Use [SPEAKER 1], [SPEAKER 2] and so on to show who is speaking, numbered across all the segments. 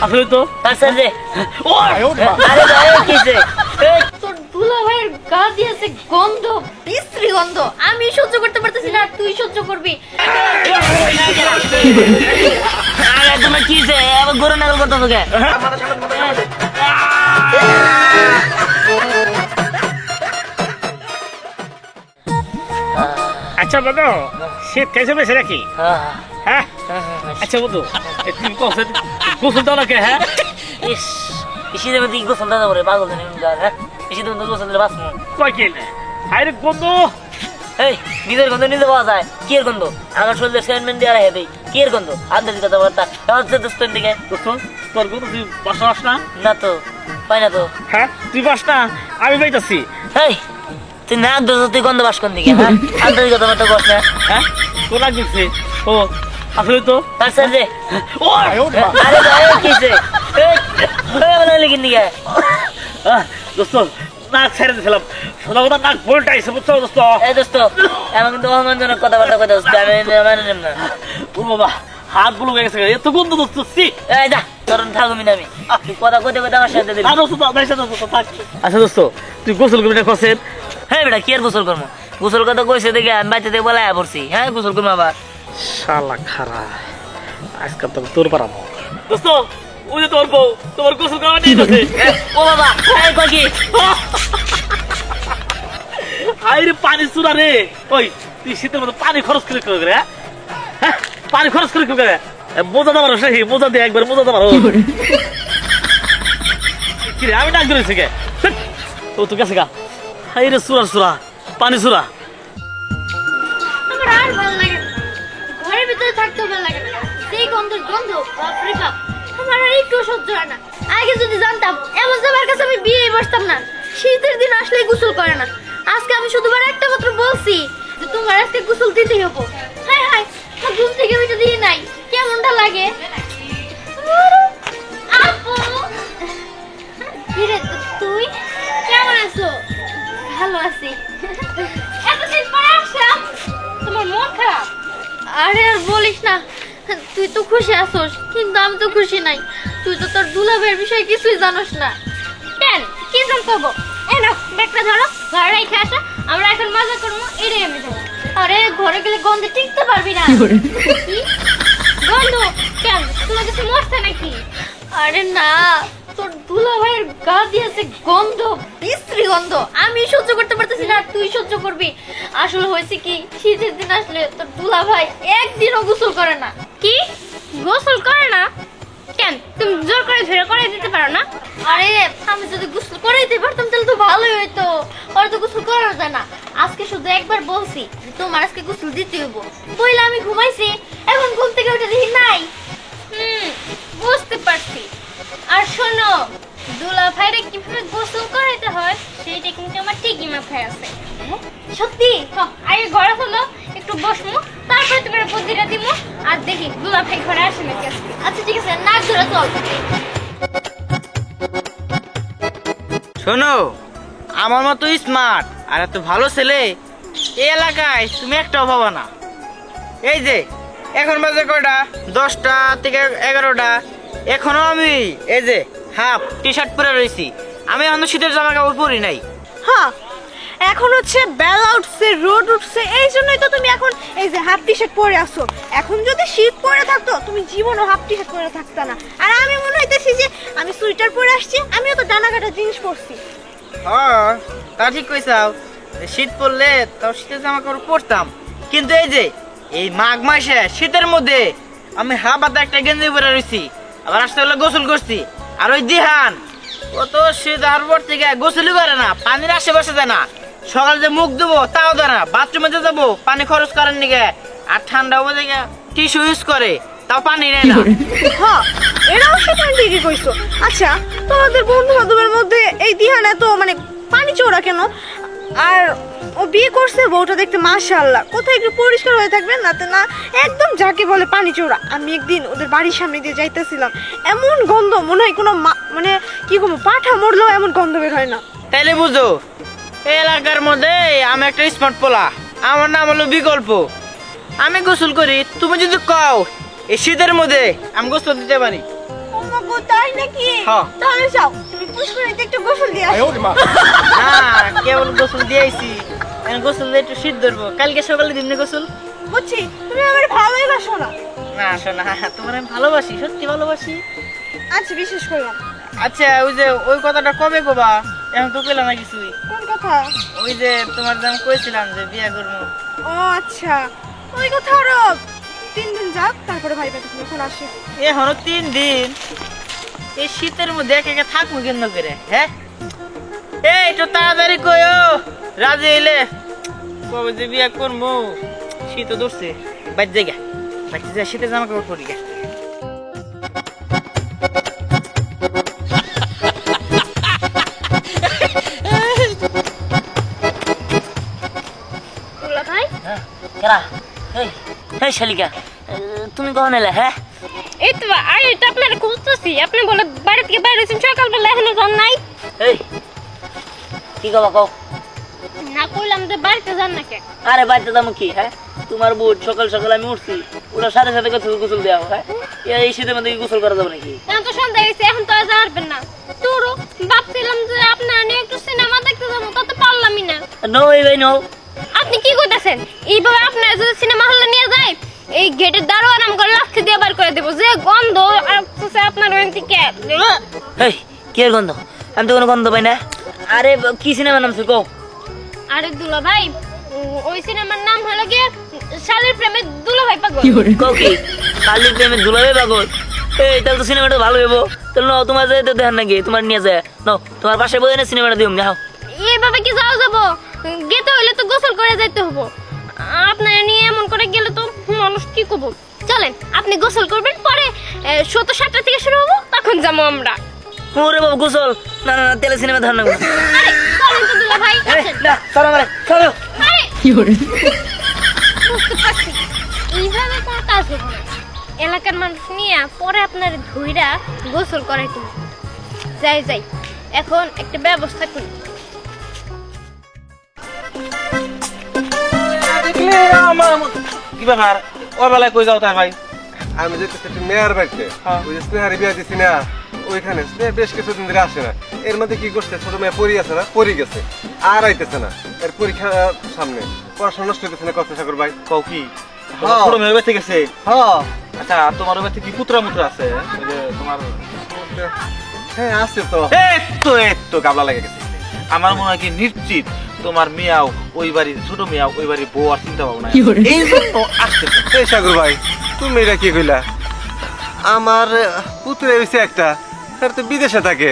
[SPEAKER 1] আসলে তো
[SPEAKER 2] আচ্ছা যে আরে ভাই কিছে তোর দুলা ভাইয়ের গা দিয়েছে গন্ধ, বিশ্রী গন্ধ। আমি সহ্য করতে পারতেছি না, তুই সহ্য করবি। আরে তোমার কিছে আবার গরু নাগল করতে তোকে?
[SPEAKER 1] আচ্ছা বন্ধু, শীত খাইছে বেশি নাকি? হ্যাঁ আচ্ছা বন্ধু, তুমি গোসল দাও নাকি? হ্যাঁ
[SPEAKER 2] শীতের মধ্যে গোসল দাদা করে পাগল জানি। হ্যাঁ শীতের মধ্যে গোসল দিলে বাঁচবো
[SPEAKER 1] কয় কি আরে বন্ধু,
[SPEAKER 2] এই নিজের গন্ধ নিজে পাওয়া যায়। কি এর গন্ধ? আমার শরীরে সেন্টমেন্ট দিয়ে রাখে দেই। কি এর গন্ধ? আন্দাজি কথাবার্তা হচ্ছে দোস্তের দিকে।
[SPEAKER 1] তোর গন্ধ তুই বাস না?
[SPEAKER 2] না তো, পাই না তো।
[SPEAKER 1] হ্যাঁ তুই বাস না, আমি পাইতাছি।
[SPEAKER 2] এই তুই না দোষ, তুই গন্ধ বাস কোন দিকে? হ্যাঁ আন্দাজি কথাবার্তা বস না।
[SPEAKER 1] হ্যাঁ কোন লাগছে? ও আসলে তো
[SPEAKER 2] আচ্ছা যে আরে ভাই কিছে লেগিন দিকে
[SPEAKER 1] দোস্ত নাক ছেড়ে দিয়েছিলাম, সোজা কথা নাক ভোল্টাইছে, বুঝছো দোস্ত?
[SPEAKER 2] এই দোস্ত এমন কিন্তু অসম্মানজনক কথাবার্তা কথা আমি মানে নেব না।
[SPEAKER 1] ও বাবা হাত গুলো গেছে, এত গন্ধ দোস্ত।
[SPEAKER 2] এই যা তোর থাকবি না, আমি কথা কইতে কইতে আমার সাথে দিবি।
[SPEAKER 1] আচ্ছা দোস্ত তুই গোসল করবি না কসের?
[SPEAKER 2] হ্যাঁ বেটা কি আর গোসল করবো? গোসল কথা কইছে দেখে আমি বাচ্চা থেকে বলে পড়ছি। হ্যাঁ গোসল করবো আবার?
[SPEAKER 1] শালা খারা, আজকাল তো তোর পারাবো দোস্ত। ওই যে তোর বউ তোমার গোসল করা নিয়ে যাচ্ছে।
[SPEAKER 2] ও বাবা এই কই কি?
[SPEAKER 1] আরে পানি চুরা রে। ওই তুই শীতের মধ্যে পানি খরচ করে কি করে? হ্যাঁ পানি খরচ করে কি করে? মোজা দেওয়ার সেই মোজা দিয়ে একবার মোজা দেওয়ার কি রে? আমি ডাক ধরেছি কে? ও তো গেছে গা। হাই রে সুরা সুরা পানি সুরা।
[SPEAKER 2] আমার আর ভালো লাগে না, ঘরের ভিতরে থাকতে ভালো লাগে না। সেই গন্ধের গন্ধ বাপরে বাপ, আমার আর একটু সহ্য হয় না। আগে যদি জানতাম এমন জামার কাছে আমি বিয়ে বসতাম না। শীতের দিন আসলেই গোসল করে না। আজকে আমি শুধুবার একটা মাত্র বলছি যে তোমার আজকে গোসল দিতেই হবো। হাই হাই ঘুম থেকে উঠে দিয়ে নাই, কেমনটা লাগে? আপু কিরে তুই কেমন আছো? ভালো আছি। এতদিন পরে আসলাম, তোমার মন খারাপ? আরে আর বলিস না, তুই তো খুশি আছোস কিন্তু আমি তো খুশি নাই। তুই তো তোর দুলাভাইয়ের বিষয়ে কিছুই জানোস না। কেন কি জানবো? এই নাও ব্যাগটা ধরো, ঘরে রেখে আসো, আমরা এখন মজা করবো। এটাই আমি যাবো। আরে ঘরে গেলে গন্ধে টিকতে পারবি না। কি গন্ধ? কেন তোমার কিছু মরছে নাকি? আরে না, তোর দুলাভাইয়ের গা দিয়েছে গন্ধ, বিশ্রী গন্ধ। আমি সহ্য করতে পারতেছি না, তুই সহ্য করবি। আসলে হয়েছে কি, শীতের দিন আসলে তোর দুলাভাই একদিনও গোসল করে না। কি গোসল করে না? কেন তুমি জোর করে ধরে করে দিতে পারো না? আরে আমি যদি গোসল করে দিতে পারতাম তাহলে তো ভালোই হইতো। ওর তো গোসল করানো যায় না। আজকে শুধু একবার বলছি যে তোমার আজকে গোসল দিতে হইব। পয়লা আমি ঘুমাইছি, এখন ঘুম থেকে উঠে দেখি নাই। বুঝতে পারছি। আর শোনো, দুলাভাইরে কিভাবে গোসল করাইতে হয় সেইটা কিন্তু আমার ঠিকই মাথায় আছে। সত্যি? আগে ঘরে চলো, একটু বসমু, তারপরে তোমার বুদ্ধিটা দিমু। আর দেখি দুলাভাই ঘরে আসে নাকি আজকে। আচ্ছা ঠিক আছে, নাক ধরে চল।
[SPEAKER 3] শোনো, আমার মতো স্মার্ট আর এত ভালো ছেলে এই এলাকায় তুমি একটাও পাবা না। এই যে এখন বাজে কয়টা? 10টা থেকে 11টা। এখনো আমি এই যে হাফ টি শার্ট পরে রয়েছি। আমি এখনো শীতের জামা কাপড় পরি নাই।
[SPEAKER 4] হ্যাঁ এখন হচ্ছে বেলা উঠছে, রোদ উঠছে, এই জন্যই তো তুমি এখন এই যে হাফ টি শার্ট পরে আসো। এখন যদি শীত পরে থাকতো তুমি জীবনও হাফ টি শার্ট পরে থাকতা না। আর আমি মনে হইতেছি যে আমি সোয়েটার পরে আসছি, আমিও তো ডানা কাটা জিনিস পরছি।
[SPEAKER 3] হ্যাঁ তা ঠিক কইছাও, শীত পড়লে তাও শীতের জামা কাপড় পরতাম। কিন্তু এই যে এই মাঘ মাসে শীতের মধ্যে আমি হাফ হাতে একটা গেঞ্জি পরে রয়েছি, আবার আসতে হলে গোসল করছি। আর ওই দিহান ও তো শীত হওয়ার পর থেকে গোসলই করে না, পানির আশেপাশে যায় না। সকালে যে মুখ দেবো তাও দেয় না, বাথরুমে যে যাবো পানি খরচ করেন নিকে। আর ঠান্ডা হবো দেখে টিস্যু ইউজ করে, তাও পানি নেয় না।
[SPEAKER 4] হ্যাঁ এটা অবশ্য তুমি ঠিকই কইছো। আচ্ছা তোমাদের বন্ধু বান্ধবের মধ্যে এই দিহান এত মানে পানি চোরা কেন? আর ও বিয়ে করছে, বউটা দেখতে মাশাআল্লাহ, কোথায় একটু পরিষ্কার হয়ে থাকবে না তো না, একদম যাকে বলে পানি চোরা। আমি একদিন ওদের বাড়ির সামনে দিয়ে যাইতেছিলাম, এমন গন্ধ মনে হয় কোনো মানে কি বলবো পাঠা মরলেও এমন গন্ধ বের হয় না।
[SPEAKER 3] তাইলে বুঝো এই এলাকার মধ্যে আমি একটা স্মার্ট পোলা, আমার নাম হলো বিকল্প। আমি গোসল করি, তুমি যদি কও এই শীতের মধ্যে আমি গোসল দিতে পারি।
[SPEAKER 4] ও গো তাই নাকি?
[SPEAKER 3] হ্যাঁ।
[SPEAKER 4] তাহলে যাও তুমি পুষ্করিণীতে একটু গোসল দিয়ে আসো।
[SPEAKER 3] না কেবল গোসল দিয়েছি, গোসল দিয়ে একটু শীত ধরবো, কালকে সকালে দিন গোসল।
[SPEAKER 4] বুঝছি তুমি আমার ভালোই বাসো না।
[SPEAKER 3] না শোনা, তোমার আমি ভালোবাসি, সত্যি ভালোবাসি।
[SPEAKER 4] আচ্ছা বিশ্বাস করলাম।
[SPEAKER 3] আচ্ছা ওই যে ওই কথাটা কবে কবা? এখন তো কইলাম না কিছুই।
[SPEAKER 4] কোন কথা?
[SPEAKER 3] ওই যে তোমার যে আমি কইছিলাম যে বিয়ে করবো।
[SPEAKER 4] ও আচ্ছা, ওই কথা আরো 3 দিন যাক, তারপরে ভাই বাড়ি যখন আসে।
[SPEAKER 3] এখনো 3 দিন? এই শীতের মধ্যে একে একে থাকবো কেন করে? হ্যাঁ এই একটু তাড়াতাড়ি কইও, রাজি হইলে কবে যে বিয়ে করবো। শীত ধরছে, বাইর জায়গা বাইরে যা, শীতের জামা কাপড় পরি গে।
[SPEAKER 2] দুলা ভাই
[SPEAKER 1] কেরা এই এই শালিকা তুমি কখন এলে? হ্যাঁ
[SPEAKER 2] এই তো আমি তো আপনার খুঁজতেছি, আপনি বলে বাড়ি থেকে বাইরে হয়েছেন সকালবেলা, এখনো যান নাই।
[SPEAKER 1] এই কি কবা কও?
[SPEAKER 2] না কইলাম যে বাড়িতে যান না কে?
[SPEAKER 1] আরে বাড়িতে যাবো কি? হ্যাঁ তোমার বোট সকাল সকাল আমি উঠছি, ওরা সাথে সাথে গোসল দেওয়া। হ্যাঁ এই শীতের মধ্যে গোসল করা যাবে নাকি?
[SPEAKER 2] এখন তো সন্ধ্যা হয়েছে, এখন তো আর যাবেন না। তোরও ভাবছিলাম যে আপনার নিয়ে একটু সিনেমা দেখতে যাবো, তা তো পারলামই না।
[SPEAKER 1] নো এই ভাই নো।
[SPEAKER 2] আপনি কি কইতাছেন? এইভাবে আপনার যদি সিনেমা হলে নিয়ে যায়, এই গেটের দারোয়ান আমাকে লাথি দিয়ে বার করে দেবো। যে গন্ধ আসছে আপনার ওখান থেকে।
[SPEAKER 1] এই কি এর গন্ধ? আমি তো কোনো গন্ধ পাই না। আরে কি সিনেমার নাম কও?
[SPEAKER 2] আরে দুলা ভাই, ওই সিনেমার নাম হলো গিয়ে শালীর প্রেমে দুলা ভাই পাগল।
[SPEAKER 1] কও কি শালীর প্রেমে দুলাভাই পাগল? এই তাহলে তো সিনেমাটা ভালো হইবো। তাহলে নাও তোমার যেতে দেখেন নাকি, তোমার নিয়ে যায় নাও, তোমার পাশে বই না সিনেমাটা দিও নাও।
[SPEAKER 2] এইভাবে কি যাওয়া যাবো? গেতে হইলে তো গোসল করে যাইতে হবো। আপনার নিয়ে এমন করে গেলে তো মানুষ কি করবো। চলেন আপনি গোসল করবেন, পরে 7:30 থেকে শুরু হবো, তখন যাবো আমরা।
[SPEAKER 1] ওরে বাবা গোসল? না না না, তাহলে সিনেমা ধর না।
[SPEAKER 2] আরে চলেন তো দুলা ভাই, আসেন।
[SPEAKER 1] না চলো মানে চলো।
[SPEAKER 2] আরে কি করে বুঝতে পারছি, এইভাবে কোনো কাজ হবো না। এলাকার মানুষ নিয়ে পরে আপনার ধুইরা গোসল করাই তুমি। যাই যাই, এখন একটা ব্যবস্থা করি।
[SPEAKER 5] কি ব্যাপার? ওই বেলায় কই যাও তার ভাই?
[SPEAKER 6] আমি যেতেছি মেয়ার বাড়িতে, ওই যে স্নেহারি বিয়া দিছি না, ওইখানে স্নেহ বেশ কিছুদিন ধরে আসে না। এর মধ্যে কি করছে, ছোট মেয়ে পড়ি আছে না, পড়ি গেছে, আর আইতেছে না। এর পরীক্ষা সামনে, পড়াশোনা নষ্ট হইতেছে না কত সাগর ভাই।
[SPEAKER 5] কও কি?
[SPEAKER 6] হ্যাঁ।
[SPEAKER 5] ছোট মেয়ে বেঁচে গেছে?
[SPEAKER 6] হ্যাঁ
[SPEAKER 5] আচ্ছা তোমার ওই বাড়িতে কি পুত্রা মুত্রা আছে? ওই যে তোমার
[SPEAKER 6] হ্যাঁ আছে তো।
[SPEAKER 5] এই তো গাবলা লেগে গেছে। আমার মনে হয় কি নিশ্চিত তোমার মেয়াও ওই বাড়ির, ছোট মেয়াও ওই বাড়ির বউ আর চিন্তা ভাবনা এই জন্য আসতেছে।
[SPEAKER 6] এই সাগর ভাই তুমি এটা কি কইলা? আমার পুত্র হইছে একটা, তার তো বিদেশে থাকে।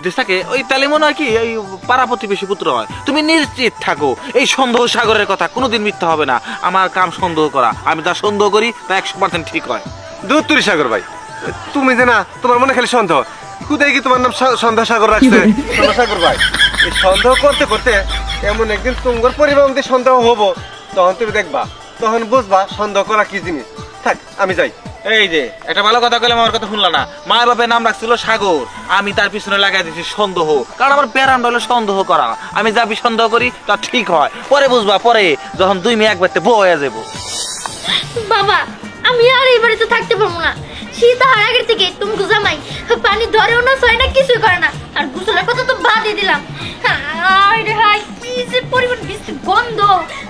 [SPEAKER 5] দেশটাকে ওই তালে মনে হয় কি এই পাড়া প্রতিবেশী পুত্র হয়। তুমি নিশ্চিত থাকো, এই সন্দেহ সাগরের কথা কোনোদিন মিথ্যা হবে না। আমার কাম সন্দেহ করা, আমি যা সন্দেহ করি তা 100% ঠিক হয়।
[SPEAKER 6] দূর তুরি সাগর ভাই, তুমি যে না তোমার মনে খালি সন্দেহ, খুদাই কি তোমার নাম সন্দেহ সাগর রাখছে? সন্দেহ সাগর ভাই, এই সন্দেহ করতে করতে এমন একদিন তোমার পরিবার মধ্যে সন্দেহ হবো, তখন তুমি দেখবা, তখন বুঝবা সন্দেহ করা কি জিনিস। থাক আমি যাই।
[SPEAKER 5] এই যে একটা ভালো কথা কইলাম, আমার কথা শুনলা না। মা বাপের নাম রাখছিল সাগর, আমি তার পিছনে লাগাই দিছি সন্দেহ। কারণ আমার প্যারাম হলো সন্দেহ করা। আমি যা সন্দেহ করি তা ঠিক হয়। পরে বুঝবা, পরে যখন 2 মেয়ে একবারতে বউ হয়ে যাবো।
[SPEAKER 2] বাবা আমি আর এই বাড়িতে থাকতে পারবো না। শীত আর আগের থেকে তুমি জামাই পানি ধরেও না, ছয় না, কিছুই করে না। আর গোসলের কথা তো বাদই দিলাম। আরে হাই কি যে পরিমাণ বিশ্রী গন্ধ,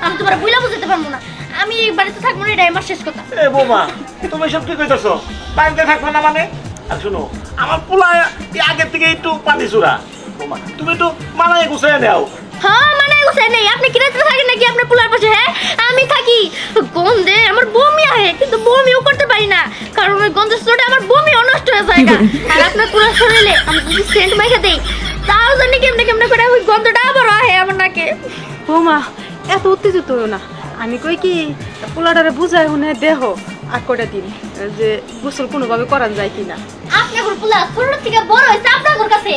[SPEAKER 2] আমি তোমার বুঝলা বুঝতে পারবো না। আমি এই বাড়িতে থাকবো না, এটাই আমার শেষ কথা।
[SPEAKER 5] এ বৌমা, তুমি সব কি কইতেছো? বাড়িতে থাকবে না মানে? আর শুনো, আমার পোলা আগের থেকে একটু পানি চূড়া। বৌমা তুমি একটু মানায় গুছাই নাও।
[SPEAKER 2] হ্যাঁ মানে গুছাই নেই। আপনি কি রাতে থাকেন নাকি আপনার পোলার পাশে? হ্যাঁ আমি থাকি। গন্ধে আমার বমি হয়, কিন্তু বমিও করতে পারি না, কারণ ওই গন্ধের স্রোতে আমার বমিও নষ্ট হয়ে যায়। আর আপনার পোলার শরীরে আমি যদি সেন্ট মাইখা দেই, তাও জানি কেমনে কেমনে করে ওই গন্ধটা আবার আহে আমার নাকে।
[SPEAKER 4] বৌমা এত উত্তেজিত হইও না। আমি কই কি পোলাটারে বুঝাই শুনে দেহ আর কটা দিন যে গোসল কোনোভাবে করা যায় কিনা।
[SPEAKER 2] আপনার পোলা ছোট থেকে বড় হয়েছে আপনার কাছে,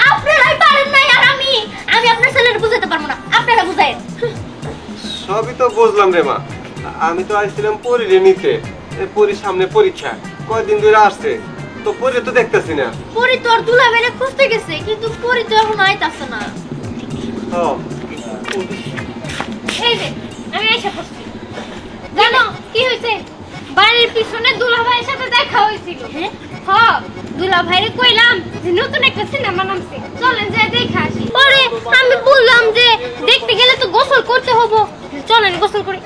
[SPEAKER 2] আপনারাই পারেন নাই। আর আমি আপনার ছেলের বুঝাতে পারবো না, আপনারা বুঝায়েন।
[SPEAKER 6] সবই তো বুঝলাম রে মা, আমি তো আসছিলাম পরীরে নিতে, পরীর সামনে পরীক্ষা, কয়দিন ধরে আসছে তো পরী তো দেখতেছি না।
[SPEAKER 2] পরি তো আর দুলা বেড়ে খুঁজতে গেছে, কিন্তু পরি তো এখন আইতাছে না। এই যে আমি এসে পড়ছি। জানো কি হয়েছে? বাড়ির পিছনে দুলা ভাইয়ের সাথে দেখা হয়েছিল। হ দুলা ভাইরে কইলাম যে নতুন একটা সিনেমা নামছে চলেন যাই দেখে আসি। পরে আমি বললাম যে দেখতে গেলে তো গোসল করতে হবে, চলেন গোসল করি।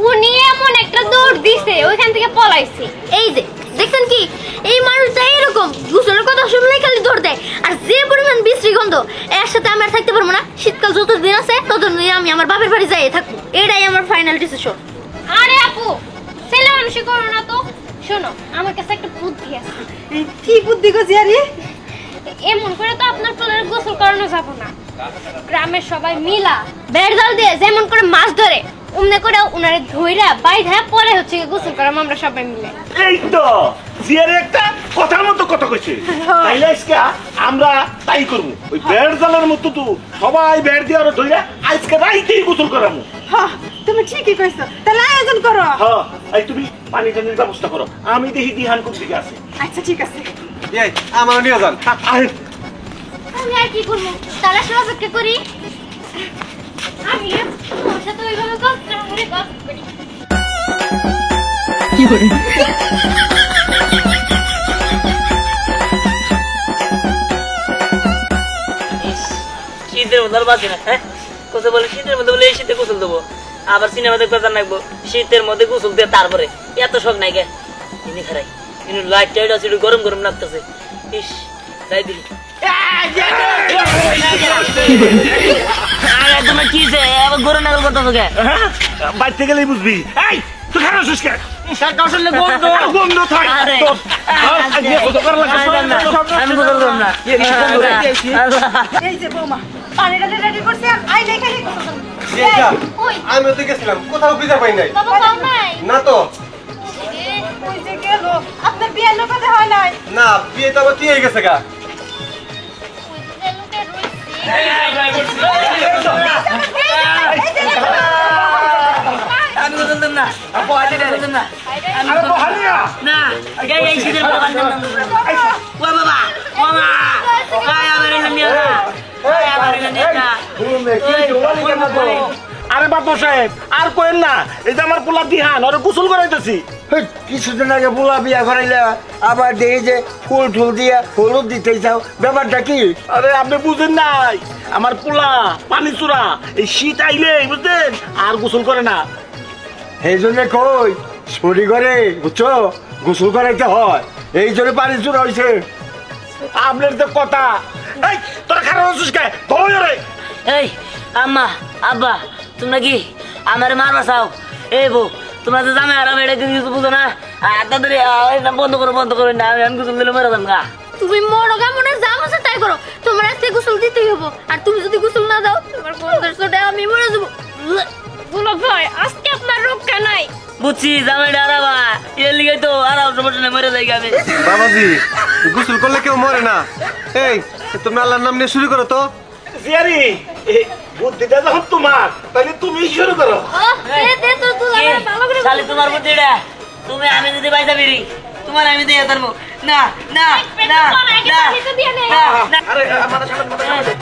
[SPEAKER 2] উনি এমন একটা দৌড় দিছে ওইখান থেকে পলাইছে। এই যে দেখছেন কি এই মানুষটা এরকম গোসলের কথা শুনলেই খালি দৌড় দেয়। আর যে পরিমাণ বিশ্রী গন্ধ, এর সাথে আমি আর থাকতে পারবো না। শীতকাল যতদিন আছে ততদিন আমি আমার বাপের বাড়ি যাই থাকবো, এটাই আমার ফাইনাল ডিসিশন। আরে আপু ছেলে মানুষই করো না তো। শোনো আমার কাছে একটা বুদ্ধি আছে।
[SPEAKER 4] কি বুদ্ধি গো জিয়ারি?
[SPEAKER 2] এমন করে তো আপনার পোলারে গোসল করানো যাবে না। গ্রামের সবাই মিলা বেড় জাল দিয়ে যেমন করে মাছ ধরে অমনে করে উনারে ধইরা বাইধা পরে হচ্ছে গোসল করাম আমরা সবাই মিলে।
[SPEAKER 7] এই তো জিয়ারে একটা কথার মতো কথা কইছে, তাইলে আজকে আমরা তাই করবো। ওই বেড় জালের মতো তো সবাই বেড় দিয়ে আরো ধইরা আজকে রাইতেই গোসল করামু।
[SPEAKER 4] হ্যাঁ তুমি ঠিকই কইছো, তাহলে আয়োজন করো।
[SPEAKER 7] হ্যাঁ এই তুমি পানি টানির ব্যবস্থা করো, আমি দেখি দিহান কোন দিকে আছে।
[SPEAKER 4] আচ্ছা ঠিক আছে।
[SPEAKER 6] এই আমার নিয়ে যান।
[SPEAKER 7] আরে
[SPEAKER 2] আমি আর কি করবো, তাহলে সব অপেক্ষা করি। আমি ওর সাথে ওইভাবে গল্প করি।
[SPEAKER 8] শীতের মধ্যে আর বাঁচি না। হ্যাঁ কোথায় বলে শীতের মধ্যে বলে এই শীতে গোসল দেবো, আবার সিনেমা দেখতে নাকবো শীতের মধ্যে গোসল দিয়ে, তারপরে এত শখ নাই গে ইনি খারাই ইনি লাইট টাইট আছে গরম গরম লাগতেছে। ইস তাই দিই তোমার কি আবার গরম নাগল করতেছো কে?
[SPEAKER 7] বাইতে গেলেই বুঝবি। এই তুই খারাপ আছিস কে?
[SPEAKER 8] আসলে গন্ধ
[SPEAKER 7] বন্ধ থাক।
[SPEAKER 8] আরে,
[SPEAKER 7] আমি গোসল করব না।
[SPEAKER 4] এই যে বৌমা পানিটা রেডি করছি, আই দেখে নি।
[SPEAKER 2] ওই
[SPEAKER 6] আমি তো গেছিলাম, কোথাও খুঁজে পাই নাই।
[SPEAKER 2] বাবা পাও নাই।
[SPEAKER 6] না তো,
[SPEAKER 4] ওই যে গেল, আপনার বিয়ের লোকতে হয় নাই।
[SPEAKER 6] না বিয়ে তো আবার কি হয়ে গেছে গা।
[SPEAKER 8] আমি গোসল দেব না, গোসল দেব না, না এই শীতের মধ্যে ও বাবা ও মা আবার এনে নিও না, আবার এনে নিও না।
[SPEAKER 7] আরে বাবা সাহেব আর কোয়েন না, এই যে আমার পোলা দিহান ওরে গোসল করাইতেছি।
[SPEAKER 9] কিছুদিন আগে বুলা বিয়া করাইলে আবার দেখি যে ফুল ঠুল দিয়ে হলুদ দিতে চাও, ব্যাপারটা কি?
[SPEAKER 7] আরে আপনি বুঝেন নাই, আমার পোলা পানি চূড়া, এই শীত আইলে বুঝলেন আর গোসল করে না।
[SPEAKER 9] এই জন্য কই ছড়ি করে বুঝছো, গোসল করাইতে হয়, এই জন্য পানি চুর হয়েছে।
[SPEAKER 7] আপনার তো কথা। এই তোরা খারাপ আছিস কে? ধরো রে।
[SPEAKER 8] এই আম্মা আব্বা তোমরা কি আমার মারবা চাও? এই বউ তোমরা তো জামে আরাম এটা কিছু বুঝো না, তাড়াতাড়ি বন্ধ করো না, আমি গোসল দিলে মেরে দাম গা।
[SPEAKER 2] তুমি মরো গা মনে যা আছে তাই করো, তোমার আজকে গোসল দিতেই হবো। আর তুমি যদি গোসল না দাও তোমার বন্ধের সাথে আমি মরে যাবো। বলো ভাই আজকে আপনার রক্ষা নাই।
[SPEAKER 8] বুঝছি জামাইটা আরাবা এর লিগে তো আরাম সমস্যা নেই, মরে যাই আমি।
[SPEAKER 6] বাবাজি গোসল করলে কেউ মরে না। এই তুমি আল্লাহর নাম নিয়ে শুরু করো তো।
[SPEAKER 7] জিয়ারি এই বুদ্ধিটা যখন তোমার, তাহলে তুমি শুরু করো।
[SPEAKER 2] দে তো তুলা ভালো করে
[SPEAKER 8] শালি তোমার বুদ্ধিটা তুমি, আমি যদি বাইসা বেরি তোমার আমি দিয়ে ধরবো না না না না
[SPEAKER 7] আরে মাথা সামনে